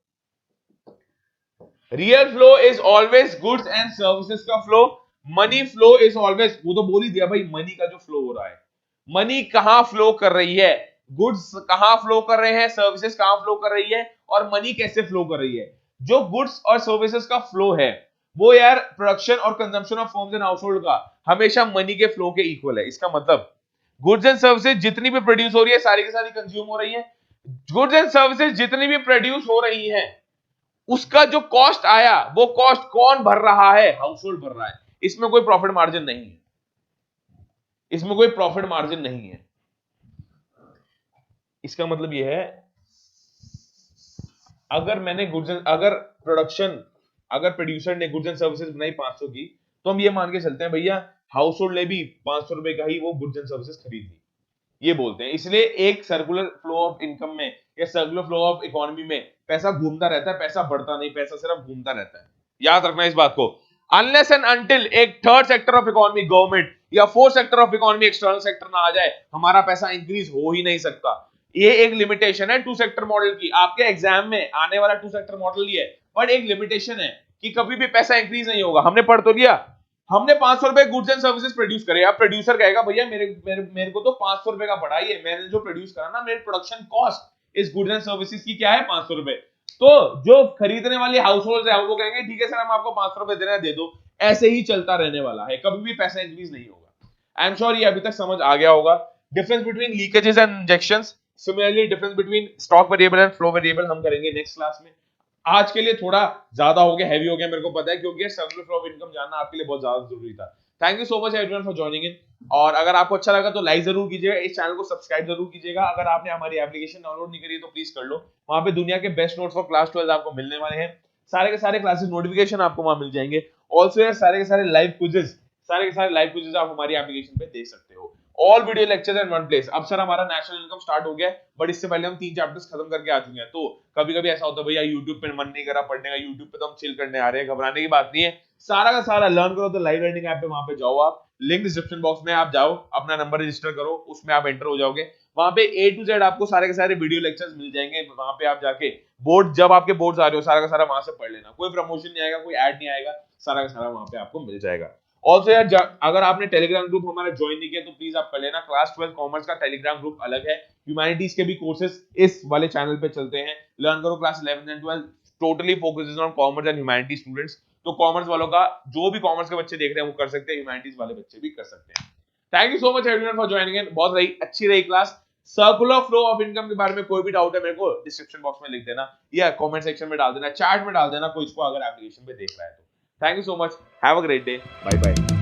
Real flow is always goods and services का flow. Money flow is always, वो तो बोल ही दिया भाई, मनी का जो फ्लो हो रहा है। मनी कहां फ्लो कर रही है? गुड्स कहां फ्लो कर रहे हैं, सर्विसेज कहां फ्लो कर रही है, और मनी कैसे फ्लो कर रही है? जो गुड्स और सर्विसेज का फ्लो है वो यार प्रोडक्शन और consumption of firms and household का हमेशा मनी के फ्लो के इक्वल है। इसका मतलब गुड्स एंड सर्विसेज जितनी भी प्रोड्यूस हो रही है सारी की सारी कंज्यूम हो रही है। गुड्स एंड सर्विसेज जितनी भी प्रोड्यूस हो रही है उसका जो कॉस्ट आया वो कॉस्ट कौन भर रहा है? हाउसहोल्ड भर रहा है। इसमें कोई प्रॉफिट मार्जिन नहीं है, इसमें कोई प्रॉफिट मार्जिन नहीं है। इसका मतलब यह है अगर मैंने अगर प्रोड्यूसर ने गुड्स एंड सर्विसेज बनाई 500 की, तो हम ये मान के चलते हैं भैया हाउसहोल्ड ने भी 500 रुपए का ही वो गुड्स एंड सर्विसेज खरीद ली, ये बोलते हैं। इसलिए एक सर्कुलर फ्लो ऑफ इनकम में या सर्कुलर फ्लो ऑफ इकोनॉमी में पैसा घूमता रहता है, पैसा बढ़ता नहीं, पैसा सिर्फ घूमता रहता है। याद रखना इस बात को। अनलेस एंड अनटिल एक third sector of economy, government या fourth sector of economy, external sector ना आ जाए, हमारा पैसा इंक्रीज हो ही नहीं सकता। ये एक लिमिटेशन है टू सेक्टर मॉडल की। आपके एग्जाम में आने वाला टू सेक्टर मॉडल ही है, बट एक लिमिटेशन है कि कभी भी पैसा इंक्रीज नहीं होगा। हमने पढ़ तो लिया, हमने 500 रुपए गुड्स एंड सर्विसेज प्रोड्यूस करे, अब प्रोड्यूसर कहेगा भैया मेरे को तो 500 रुपए का बढ़ाइए, मैंने जो प्रोड्यूस करा ना, मेरे प्रोडक्शन कॉस्ट इस गुड्स एंड सर्विसेज की क्या है? 500 रुपए। तो जो खरीदने वाले हाउस होल्ड है वो कहेंगे ठीक है सर हम आपको 500 रुपए दे रहे हैं, दे दो। ऐसे ही चलता रहने वाला है, कभी भी पैसा इंक्रीज नहीं होगा। आई एम श्योर ये अभी तक समझ आ गया होगा। Difference between leakages and injections, similarly difference between stock variable and flow variable हम करेंगे नेक्स्ट क्लास में। आज के लिए थोड़ा ज्यादा हो गया, हैवी हो गया, मेरे को पता है, क्योंकि सर्कुलर फ्लो ऑफ इनकम जानना आपके लिए बहुत ज्यादा जरूरी था। Thank you so much everyone for joining in. और अगर आपको अच्छा लगा तो लाइक जरूर कीजिएगा, इस चैनल को सब्सक्राइब जरूर कीजिएगा। अगर आपने हमारी एप्लीकेशन डाउनलोड नहीं करी तो प्लीज कर लो, वहां पे दुनिया के बेस्ट नोट्स फॉर क्लास 12 आपको मिलने वाले हैं। सारे के सारे क्लासेस नोटिफिकेशन आपको वहां मिल जाएंगे। ऑल्सो यार सारे के सारे लाइव क्विजेस आप हमारी एप्लीकेशन पे देख सकते हो। All video lectures in one place. अब सर हमारा नेशनल इनकम स्टार्ट हो गया है, बट इससे पहले हम 3 चैप्टर्स खत्म करके आ चुके हैं। तो कभी कभी ऐसा होता है भैया यूट्यूब पे मन नहीं करा पढ़ने का, यूट्यूब पे तो हम चिल करने आ रहे हैं, घबराने की बात नहीं है। सारा का सारा लर्न करो तो लाइव लर्निंग ऐप पे वहां पे जाओ, आप लिंक डिस्क्रिप्शन बॉक्स में आप जाओ, अपना नंबर रजिस्टर करो, उसमें आप एंटर हो जाओगे। वहां पे A to Z आपको सारे के सारे वीडियो लेक्चर्स मिल जाएंगे। वहां पे आप जाके बोर्ड, जब आपके बोर्ड्स आ रहे हो, सारा का सारा वहां से पढ़ लेना। कोई प्रमोशन नहीं आएगा, कोई ऐड नहीं आएगा, सारा का सारा वहां पे आपको मिल जाएगा। ऑल्सो यार, अगर आपने टेलीग्राम ग्रुप हमारा ज्वाइन नहीं किया तो प्लीज आप कर लेना। क्लास 12 कॉमर्स का टेलीग्राम ग्रुप अलग है, ह्यूमैनिटीज के भी कोर्सेज इस वाले चैनल पे चलते हैं। लर्न करो class 11 and 12 totally focuses on commerce and humanities students. तो कॉमर्स वालों का, जो भी कॉमर्स के बच्चे देख रहे हैं वो कर सकते हैं, ह्यूमैनिटीज वाले बच्चे भी कर सकते हैं। Thank you so much everyone for joining in. बहुत रही अच्छी रही class. Circular flow of income के बारे में कोई भी डाउट है मेरे को डिस्क्रिप्शन बॉक्स में लिख देना या कमेंट सेक्शन में डाल देना, चैट में डाल देना, कोई इसको अगर एप्लीकेशन पे देख रहा है तो। Thank you so much, have a great day, bye bye.